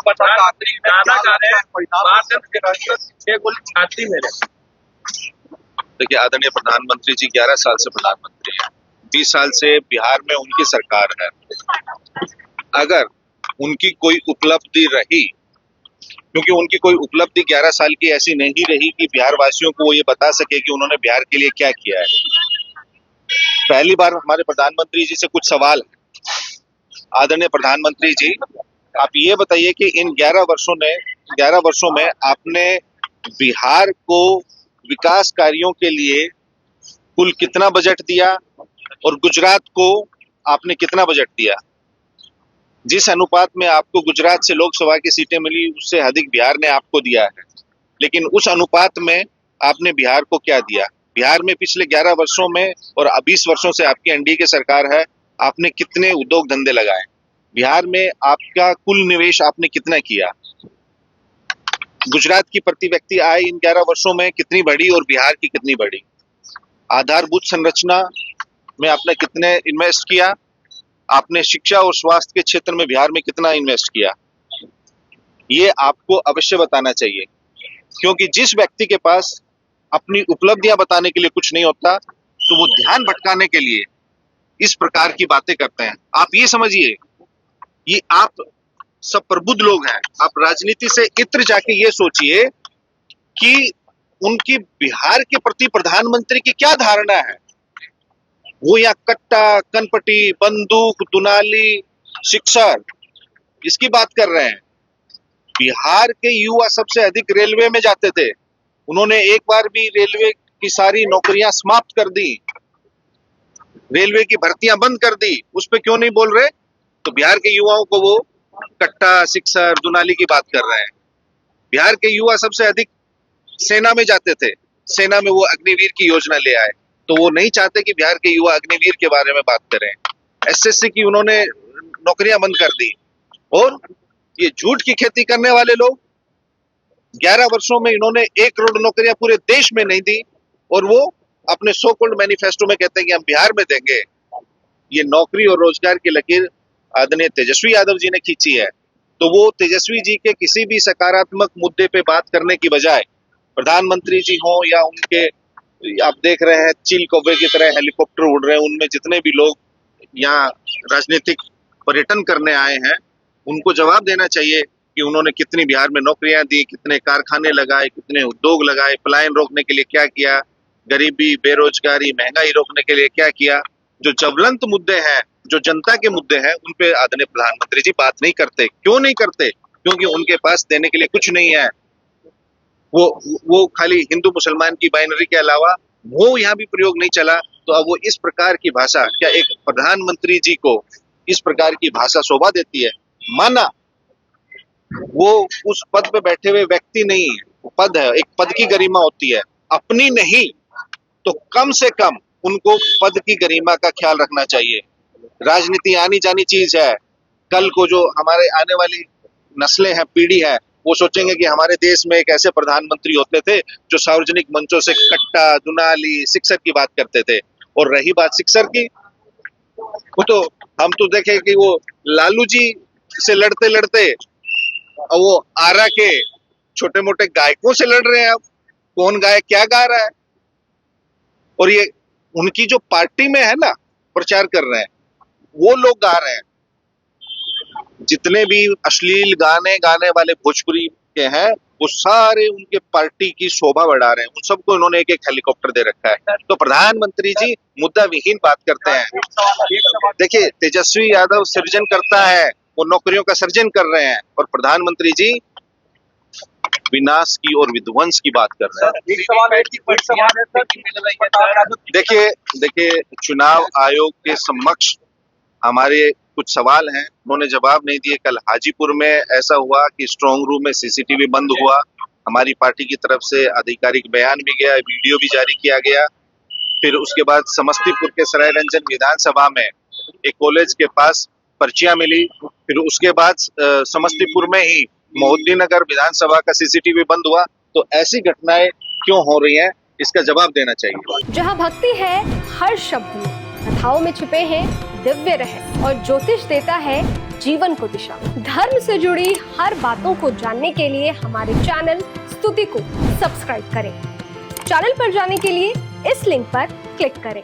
प्रधानमंत्री गाना गा रहे हैं, 6 गोली छाती में। देखिए, आदरणीय प्रधानमंत्री जी 11 साल से प्रधानमंत्री हैं। 20 साल से बिहार में उनकी सरकार है। अगर उनकी कोई उपलब्धि रही, क्योंकि उनकी कोई उपलब्धि 11 साल की ऐसी नहीं रही कि बिहार वासियों को वो ये बता सके कि उन्होंने बिहार के लिए क्या किया है। पहली बार हमारे प्रधानमंत्री जी से कुछ सवाल है। आदरणीय प्रधानमंत्री जी, आप ये बताइए कि इन 11 वर्षों में आपने बिहार को विकास कार्यों के लिए कुल कितना बजट दिया और गुजरात को आपने कितना बजट दिया? जिस अनुपात में आपको गुजरात से लोकसभा की सीटें मिली, उससे अधिक बिहार ने आपको दिया है। लेकिन उस अनुपात में आपने बिहार को क्या दिया? बिहार में पिछले 11 वर्षों में और 20 वर्षों से आपकी एनडीए की सरकार है, आपने कितने उद्योग धंधे लगाए? बिहार में आपका कुल निवेश आपने कितना किया? गुजरात की प्रति व्यक्ति आय इन 11 वर्षों में कितनी बढ़ी और बिहार की कितनी बढ़ी? आधारभूत संरचना में आपने कितने इन्वेस्ट किया? आपने शिक्षा और स्वास्थ्य के क्षेत्र में बिहार में कितना इन्वेस्ट किया? ये आपको अवश्य बताना चाहिए, क्योंकि जिस व्यक्ति के पास अपनी उपलब्धियां बताने के लिए कुछ नहीं होता, तो वो ध्यान भटकाने के लिए इस प्रकार की बातें करते हैं। आप ये समझिए, ये आप सब प्रबुद्ध लोग हैं। आप राजनीति से इत्र जाके ये सोचिए कि उनकी बिहार के प्रति प्रधानमंत्री की क्या धारणा है। वो यहाँ कट्टा, कनपटी, बंदूक, दुनाली, सिक्सर, इसकी बात कर रहे हैं। बिहार के युवा सबसे अधिक रेलवे में जाते थे। उन्होंने एक बार भी रेलवे की सारी नौकरियां समाप्त कर दी, रेलवे की भर्तियां बंद कर दी। उस पर क्यों नहीं बोल रहे? तो बिहार के युवाओं को वो कट्टा, सिक्सर, दुनाली की बात कर रहे हैं। बिहार के युवा सबसे अधिक सेना में जाते थे। सेना में वो अग्निवीर की योजना ले आए, तो वो नहीं चाहते कि बिहार के युवा अग्निवीर के बारे में बात करें। एसएससी की उन्होंने नौकरियां बंद कर दी। और ये झूठ की खेती करने वाले लोग, 11 वर्षों में इन्होंने 1 करोड़ नौकरियां पूरे देश में नहीं दी, और वो अपने सो कॉल्ड मैनिफेस्टो में कहते हैं कि हम बिहार में देंगे। ये नौकरी और रोजगार की लकीर आदरणीय तेजस्वी यादव जी ने खींची है। तो वो तेजस्वी जी के किसी भी सकारात्मक मुद्दे पे बात करने की बजाय, प्रधानमंत्री जी हो या उनके, आप देख रहे हैं चील कौवे की तरह हेलीकॉप्टर उड़ रहे हैं, उनमें जितने भी लोग यहाँ राजनीतिक पर्यटन करने आए हैं, उनको जवाब देना चाहिए कि उन्होंने कितनी बिहार में नौकरियां दी, कितने कारखाने लगाए, कितने उद्योग लगाए, पलायन रोकने के लिए क्या किया, गरीबी, बेरोजगारी, महंगाई रोकने के लिए क्या किया। जो ज्वलंत मुद्दे हैं, जो जनता के मुद्दे हैं, उन पे आदरणीय प्रधानमंत्री जी बात नहीं करते। क्यों नहीं करते? क्योंकि उनके पास देने के लिए कुछ नहीं है। वो खाली हिंदू मुसलमान की बाइनरी के अलावा वो यहाँ भी प्रयोग नहीं चला। तो अब वो इस प्रकार की भाषा, क्या एक प्रधानमंत्री जी को इस प्रकार की भाषा शोभा देती है? माना वो उस पद पे बैठे हुए व्यक्ति नहीं है, वो पद है, एक पद की गरिमा होती है, अपनी नहीं तो कम से कम उनको पद की गरिमा का ख्याल रखना चाहिए। राजनीति आनी जानी चीज है। कल को जो हमारे आने वाली नस्लें हैं, पीढ़ी है, वो सोचेंगे कि हमारे देश में एक ऐसे प्रधानमंत्री होते थे जो सार्वजनिक मंचों से कट्टा, दुनाली, सिक्सर की बात करते थे। और रही बात सिक्सर की, वो तो हम तो देखे कि वो लालू जी से लड़ते लड़ते और वो आरा के छोटे मोटे गायकों से लड़ रहे हैं। अब कौन गायक क्या गा रहा है? और ये उनकी जो पार्टी में है ना, प्रचार कर रहे हैं, वो लोग गा रहे हैं। जितने भी अश्लील गाने गाने वाले भोजपुरी के हैं, वो सारे उनके पार्टी की शोभा बढ़ा रहे हैं। उन सबको इन्होंने एक एक हेलीकॉप्टर दे रखा है। तो प्रधानमंत्री जी मुद्दा विहीन बात करते हैं। देखिए, तेजस्वी यादव सृजन करता है, वो नौकरियों का सृजन कर रहे हैं, और प्रधानमंत्री जी विनाश की और विध्वंस की बात कर रहे हैं। देखिए, चुनाव आयोग के समक्ष हमारे कुछ सवाल हैं, उन्होंने जवाब नहीं दिए। कल हाजीपुर में ऐसा हुआ कि स्ट्रांग रूम में सीसीटीवी बंद हुआ। हमारी पार्टी की तरफ से आधिकारिक बयान भी गया, वीडियो भी जारी किया गया। फिर उसके बाद समस्तीपुर के सरायरंजन विधानसभा में एक कॉलेज के पास पर्चियां मिली। फिर उसके बाद समस्तीपुर में ही मोहद्दीनगर विधानसभा का सीसीटीवी बंद हुआ। तो ऐसी घटनाएं क्यों हो रही हैं, इसका जवाब देना चाहिए। जहां भक्ति है हर शब्द में, कथाओं में छुपे हैं दिव्य रहस्य और ज्योतिष देता है जीवन को दिशा। धर्म से जुड़ी हर बातों को जानने के लिए हमारे चैनल स्तुति को सब्सक्राइब करें। चैनल पर जाने के लिए इस लिंक पर क्लिक करें।